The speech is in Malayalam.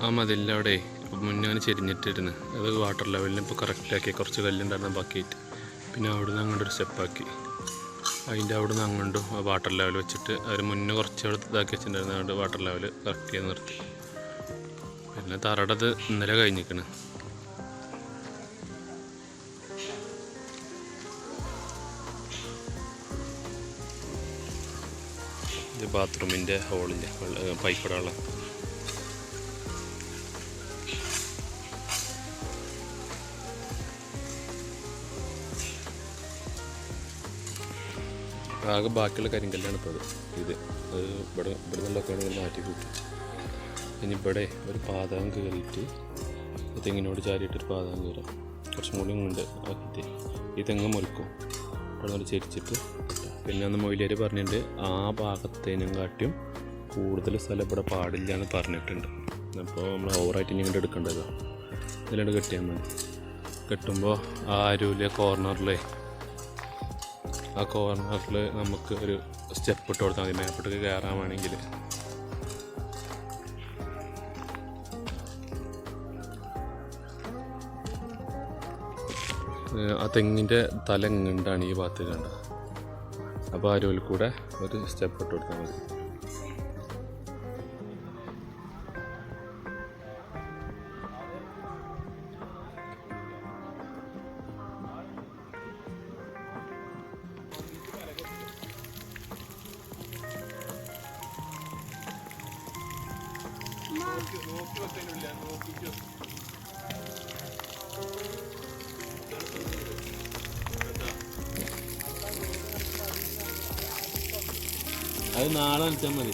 ആ മതിലിൻ്റെ അവിടെ മുന്നേ അങ്ങനെ ചെരിഞ്ഞിട്ടിരുന്നു. അത് വാട്ടർ ലെവലിന് ഇപ്പോൾ കറക്റ്റാക്കി, കുറച്ച് കല്ലുണ്ടായിരുന്ന ബാക്കിയിട്ട്. പിന്നെ അവിടെ നിന്ന് അങ്ങോട്ട് ഒരു സ്റ്റെപ്പാക്കി, അതിൻ്റെ അവിടെ നിന്ന് അങ്ങോട്ടും വാട്ടർ ലെവൽ വെച്ചിട്ട് അവർ മുന്നേ കുറച്ച് അവിടെ ഇതാക്കി വെച്ചിട്ടുണ്ടായിരുന്നു. അതുകൊണ്ട് വാട്ടർ ലെവൽ കറക്റ്റ് ചെയ്ത് നിർത്തി. പിന്നെ തറടത് ഇന്നലെ കഴിഞ്ഞിരിക്കണ്. ഇത് ബാത്റൂമിൻ്റെ ഹോളിൻ്റെ പൈപ്പിടാനുള്ള ആകെ ബാക്കിയുള്ള കരിങ്കല്ലാണ് ഇപ്പോൾ ഇത് ഇവിടെ നിന്നൊക്കെയാണ് മാറ്റി കൂട്ടി. ഇനി ഇവിടെ ഒരു പാതകം കയറിയിട്ട് തെങ്ങിനോട് ചാരിയിട്ടൊരു പാതകം കയറാം. കുറച്ചും കൂടി ഉണ്ട് ആക്കിയിട്ട് ഈ തെങ്ങ് മുറിക്കും. അവിടെ നിന്ന് ചെരിച്ചിട്ട് പിന്നെ അന്ന് മൊയിലേര് പറഞ്ഞിട്ടുണ്ട് ആ ഭാഗത്തേനും കാട്ടിയും കൂടുതൽ സ്ഥലം ഇവിടെ പാടില്ല എന്ന് പറഞ്ഞിട്ടുണ്ട്. അപ്പോൾ നമ്മൾ ഓവറായിട്ട് ഇനി ഇങ്ങോട്ട് എടുക്കേണ്ടതാണ്. ഇതിലോട്ട് കെട്ടിയാൽ മതി. കെട്ടുമ്പോൾ ആ അരുവിലെ കോർണറിലെ ആ കോർണറിൽ നമുക്ക് ഒരു സ്റ്റെപ്പ് ഇട്ട് കൊടുത്താൽ മതി. മേപ്പോട്ടേക്ക് കയറാൻ വേണമെങ്കിൽ ആ തെങ്ങിൻ്റെ തല ഇങ്ങണ്ടാണ് ഈ ഭാഗത്ത് കണ്ട. അപ്പോൾ ആ അരുവിൽ കൂടെ ഒരു സ്റ്റെപ്പ് ഇട്ട് കൊടുത്താൽ മതി. അത് നാളെ വെച്ചാൽ മതി.